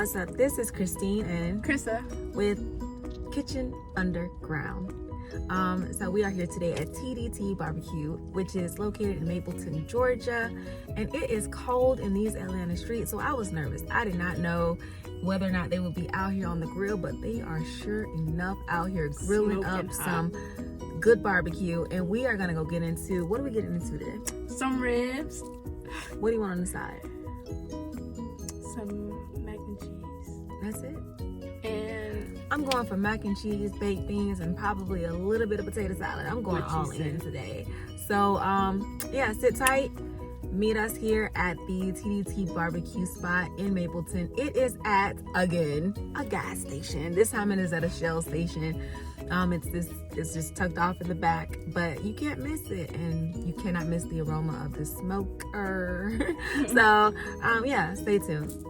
what's up? This is Christine and Krissa with Kitchen Underground. So we are here today at TDT BBQ, which is located in Mableton, Georgia, and it is cold in these Atlanta streets, so I was nervous. I did not know whether or not they would be out here on the grill, but they are sure enough out here grilling up some good barbecue, and we are gonna go get into, what are we getting into today? some ribs, What do you want on the side? some mac and cheese, That's it? and I'm going for mac and cheese, baked beans, and probably a little bit of potato salad. I'm going all in today. So, yeah, sit tight. Meet us here at the TDT barbecue spot in Mableton. It is at, again, a gas station. This time it is at a Shell station. It's just tucked off in the back, but you can't miss it, and you cannot miss the aroma of the smoker. So, yeah, stay tuned.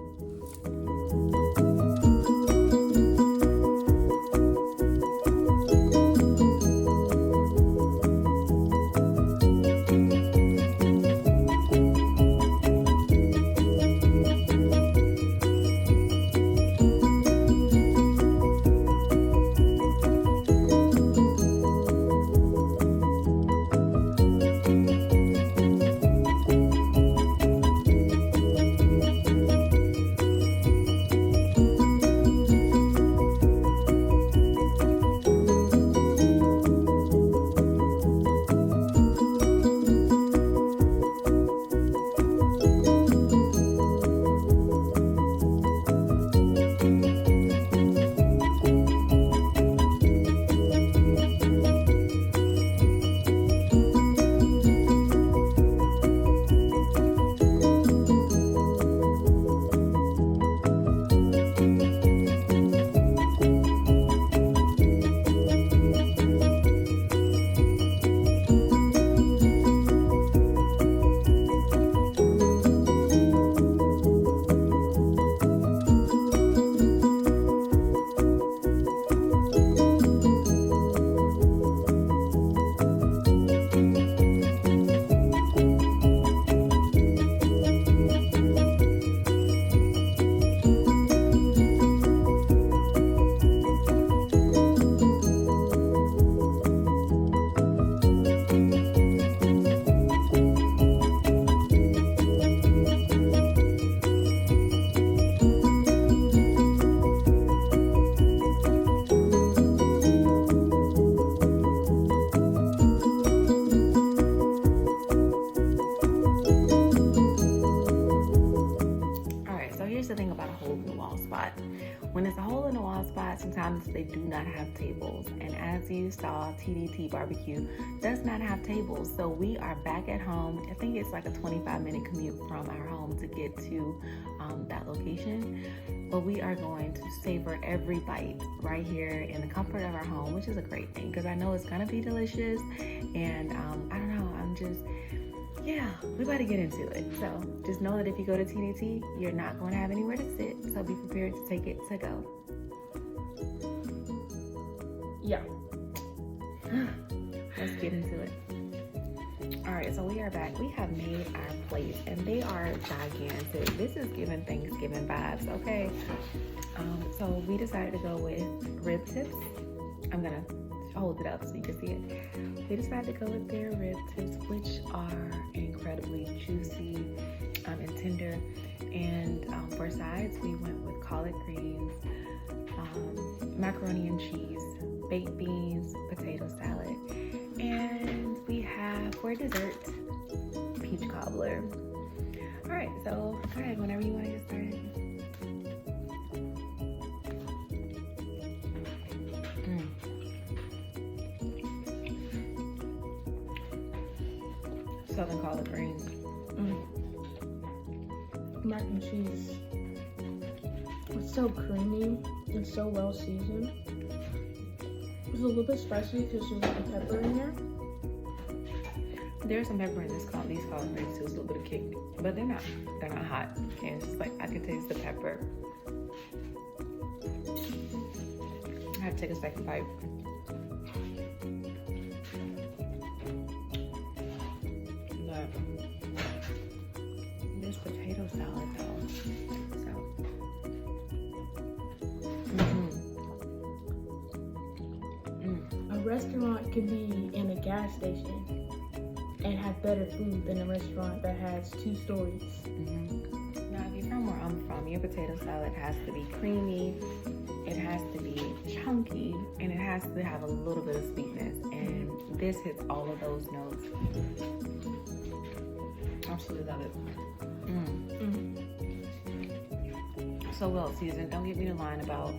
When it's a hole in the wall spot, sometimes they do not have tables. And as you saw, TDT BBQ does not have tables. So we are back at home. I think it's like a 25-minute commute from our home to get to that location. But we are going to savor every bite right here in the comfort of our home, which is a great thing because I know it's gonna be delicious. And I don't know, yeah, we about to get into it. So just know that if you go to TDT, you're not going to have anywhere to sit. So be prepared to take it to go. yeah. Let's get into it. All right, so we are back. We have made our plates and they are gigantic. This is giving Thanksgiving vibes, okay? So we decided to go with rib tips. I'm gonna hold it up so you can see it. We decided to go with their rib tips, which are incredibly juicy and tender. And for sides, we went with collard greens, macaroni and cheese, baked beans, potato salad, and we have for dessert peach cobbler. All right, so go ahead whenever you want to get started. Southern collard greens. Mac and cheese. It's so creamy and so well seasoned. It's a little bit spicy because there's like a pepper in there. There's some pepper in these collard greens too. It's a little bit of kick, but they're not hot. And it's just like I can taste the pepper. I have to take a second bite. This potato salad though. So restaurant can be in a gas station and have better food than a restaurant that has 2 stories. Now, if you're from where I'm from, your potato salad has to be creamy, it has to be chunky, and it has to have a little bit of sweetness. And this hits all of those notes. Absolutely love it. So well seasoned. Don't get me to line about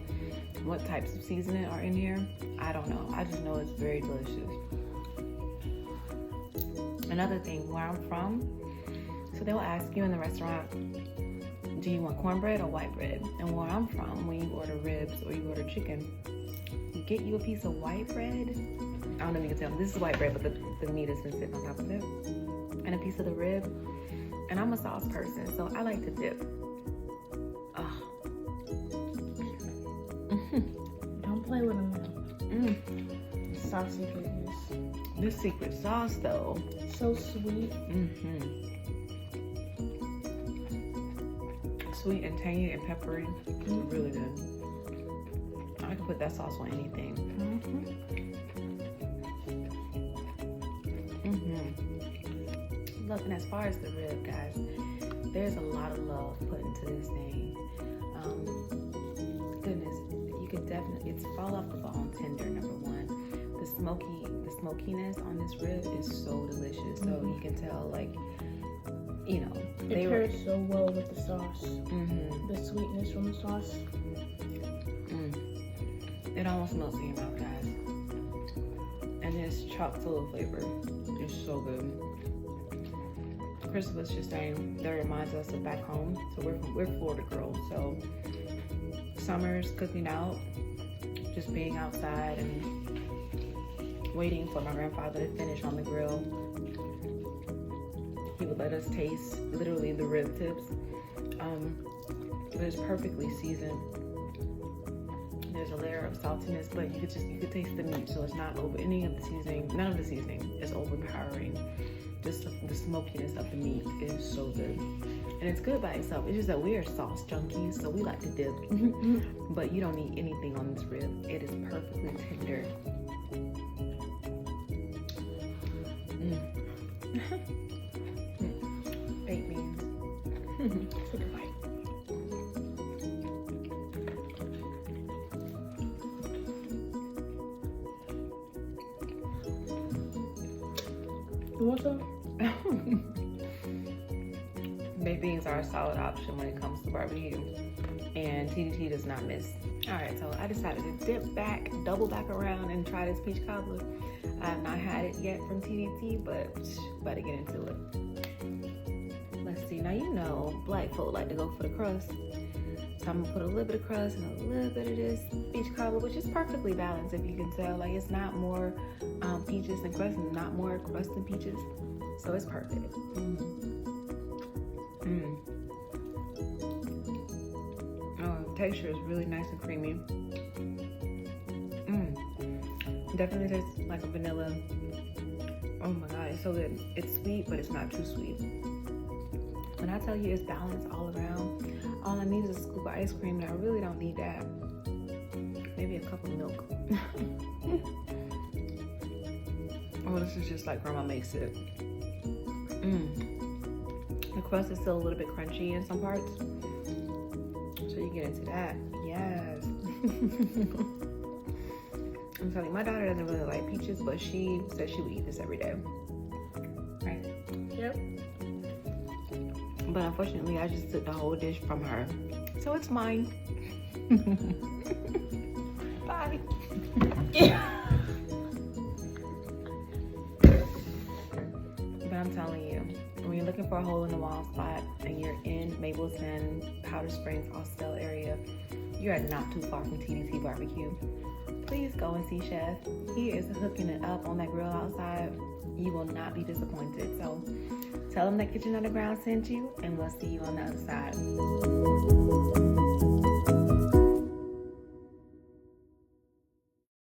what types of seasoning are in here. I don't know. I just know it's very delicious. Another thing, where I'm from, so they'll ask you in the restaurant, do you want cornbread or white bread? And where I'm from, when you order ribs or you order chicken, you get you a piece of white bread. I don't know if you can tell, this is white bread, but the meat has been sitting on top of it. And a piece of the rib. And I'm a sauce person, so I like to dip. Don't play with them. Saucy goodness. This secret sauce, though. So sweet. Sweet and tangy and peppery. Really good. I can put that sauce on anything. Look, and as far as the rib, guys, there's a lot of love put into this thing. Goodness, you could definitely, it's fall off the bone tender, number one. The smokiness on this rib is so delicious. So you can tell, like, you know, it pairs so well with the sauce. The sweetness from the sauce. It almost melts in your mouth, guys. And it's chock full of flavor. It's so good. Chris was just saying that reminds us of back home. So we're Florida girls. So summers, cooking out, just being outside and waiting for my grandfather to finish on the grill. He would let us taste literally the rib tips. But it's perfectly seasoned. There's a layer of saltiness, but you could taste the meat, so it's not over any of the seasoning. None of the seasoning is overpowering. Just the smokiness of the meat is so good, and it's good by itself. It's just that we are sauce junkies, so we like to dip. But you don't need anything on this rib. It is perfectly tender. Baked beans. Take a bite. You want some? Baked beans are a solid option when it comes to barbecue, and TDT does not miss. All right, so I decided to double back around and try this peach cobbler. I have not had it yet from TDT, but about to get into it. Let's see. Now, you know, black folk like to go for the crust. So I'm gonna put a little bit of crust and a little bit of this peach cobbler, which is perfectly balanced, if you can tell. Like, it's not more peaches than crust, and not more crust than peaches. So it's perfect. Oh, texture is really nice and creamy. Definitely tastes like a vanilla. Oh my God, it's so good. It's sweet, but it's not too sweet. When I tell you it's balanced all around, all I need is a scoop of ice cream, and I really don't need that. Maybe a cup of milk. Oh, this is just like Grandma makes it. The crust is still a little bit crunchy in some parts, so you get into that. Yes. I'm telling you, my daughter doesn't really like peaches, but she says she would eat this every day. Right? Yep. But unfortunately, I just took the whole dish from her, so it's mine. Bye. But I'm telling you, when you're looking for a hole in the wall spot and you're in Mableton, Powder Springs, Austell area, you are not too far from TDT BBQ. Please go and see Chef. He is hooking it up on that grill outside. You will not be disappointed. So tell him that Kitchen Underground sent you, and we'll see you on the other side.